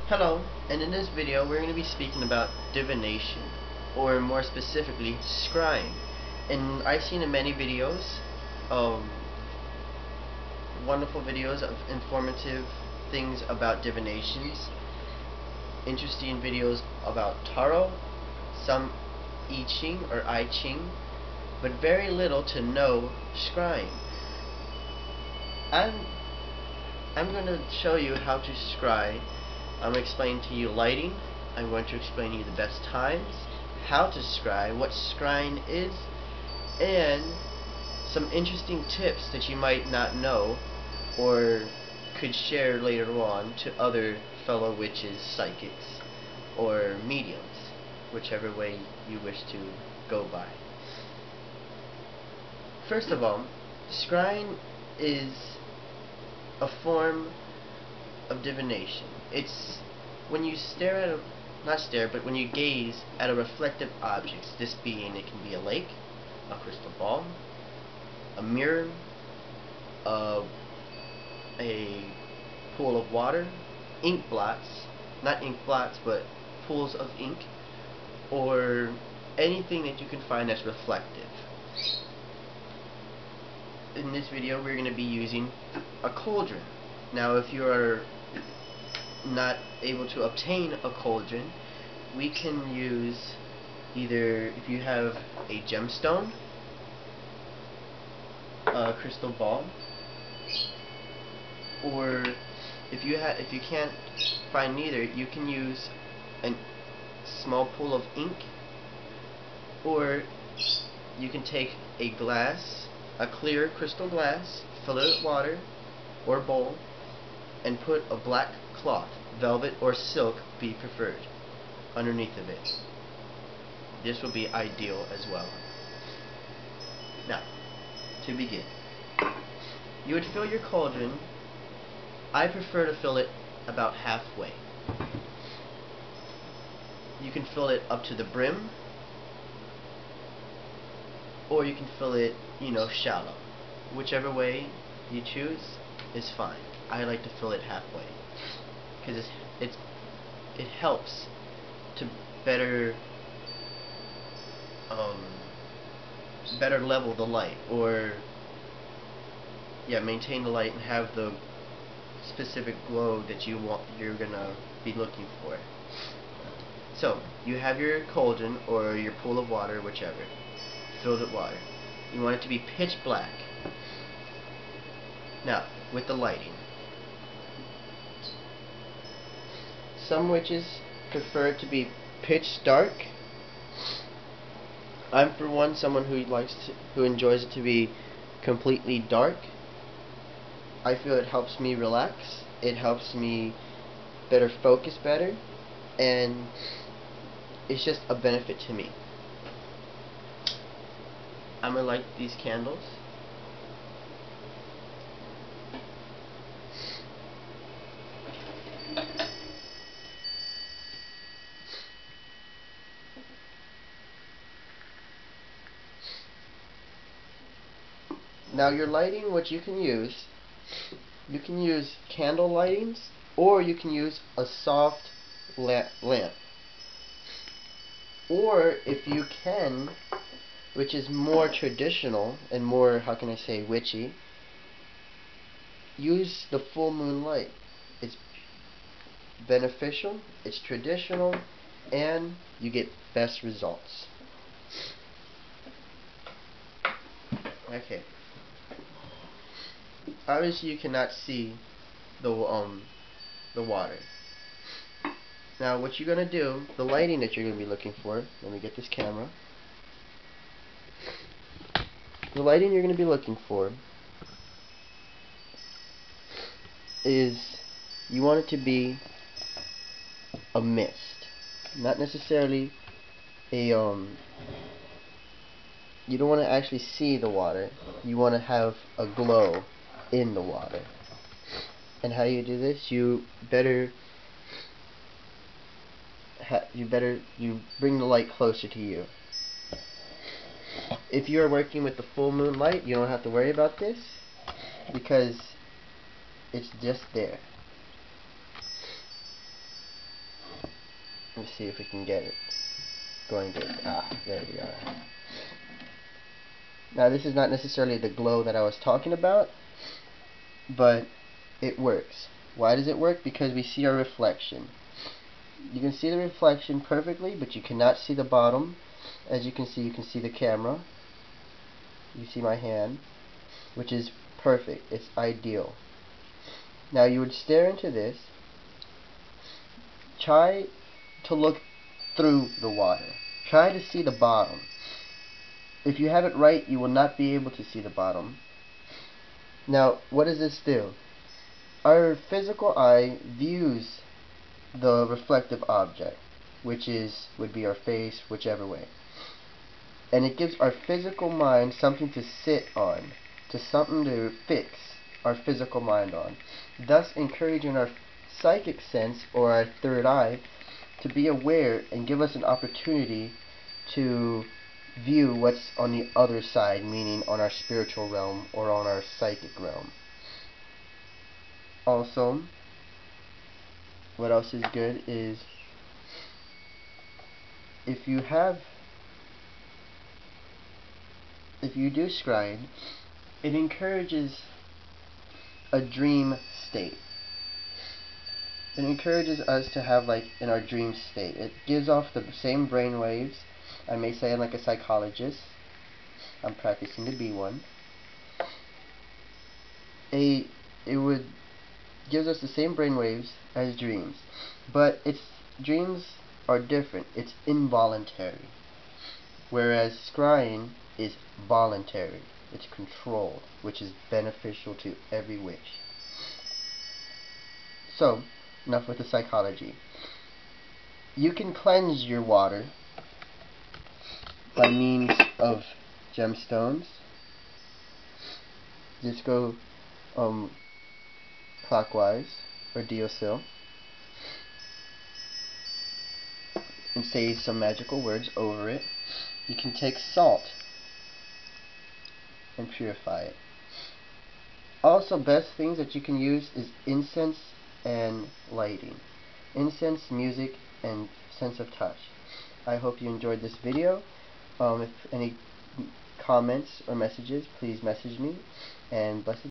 Hello, and in this video we're going to be speaking about divination, or more specifically, scrying. And I've seen in many videos, wonderful videos of informative things about divinations, interesting videos about tarot, some I Ching or I Ching, but very little to no scrying. I'm going to show you how to scry. I'm going to explain to you lighting. I'm going to explain to you the best times, how to scry, what scrying is, and some interesting tips that you might not know or could share later on to other fellow witches, psychics, or mediums, whichever way you wish to go by. First of all, scrying is a form of divination. It's when you stare at when you gaze at a reflective object, this being, it can be a lake, a crystal ball, a mirror, a pool of water, ink blots, not ink blots, but pools of ink, or anything that you can find that's reflective. In this video we're going to be using a cauldron. Now if you are not able to obtain a cauldron, we can use either, if you have a gemstone, a crystal ball, or if you can't find neither, you can use a small pool of ink, or you can take a glass, a clear crystal glass, fill it with water or bowl, and put a black cloth, velvet or silk be preferred, underneath of it. This will be ideal as well. Now, to begin, you would fill your cauldron. I prefer to fill it about halfway. You can fill it up to the brim, or you can fill it, shallow. Whichever way you choose is fine. I like to fill it halfway because it helps to better level the light, or maintain the light and have the specific glow that you're gonna be looking for. So you have your cauldron or your pool of water, whichever, filled with water. You want it to be pitch black. Now, with the lighting, some witches prefer it to be pitch dark. I'm, for one, someone who enjoys it to be completely dark. I feel it helps me relax. It helps me better focus better, and it's just a benefit to me. I'm gonna light these candles. Now your lighting, what you can use candle lightings, or you can use a soft lamp. Or if you can, which is more traditional and more, how can I say, witchy, use the full moon light. It's beneficial, it's traditional, and you get best results. Okay. Obviously you cannot see the water. Now what you're gonna do, the lighting that you're gonna be looking for, let me get this camera. The lighting you're gonna be looking for is, you want it to be a mist, not necessarily a you don't want to actually see the water. You want to have a glow in the water. And how you do this? You bring the light closer to you. If you are working with the full moon light, you don't have to worry about this because it's just there. Let's see if we can get it going good. There we are. Now this is not necessarily the glow that I was talking about, but it works. Why does it work? Because we see our reflection. You can see the reflection perfectly, but you cannot see the bottom. As you can see the camera. You see my hand, which is perfect. It's ideal. Now you would stare into this. Try to look through the water. Try to see the bottom. If you have it right, you will not be able to see the bottom. Now, what does this do? Our physical eye views the reflective object, which would be our face, whichever way. And it gives our physical mind something to sit on, something to fix our physical mind on, thus encouraging our psychic sense, or our third eye, to be aware and give us an opportunity to view what's on the other side, meaning on our spiritual realm or on our psychic realm. Also, what else is good is if you do scrying, it encourages a dream state. It encourages us to have, like, in our dream state. It gives off the same brain waves. I may say I'm like a psychologist. I'm practicing to be one. It gives us the same brain waves as dreams, but dreams are different. It's involuntary, whereas scrying is voluntary. It's controlled, which is beneficial to every witch. So, enough with the psychology. You can cleanse your water by means of gemstones. Just go clockwise or deosil and say some magical words over it. You can take salt and purify it. Also, best things that you can use is incense and lighting. Incense, music, and sense of touch. I hope you enjoyed this video. If any comments or messages, please message me, and blessed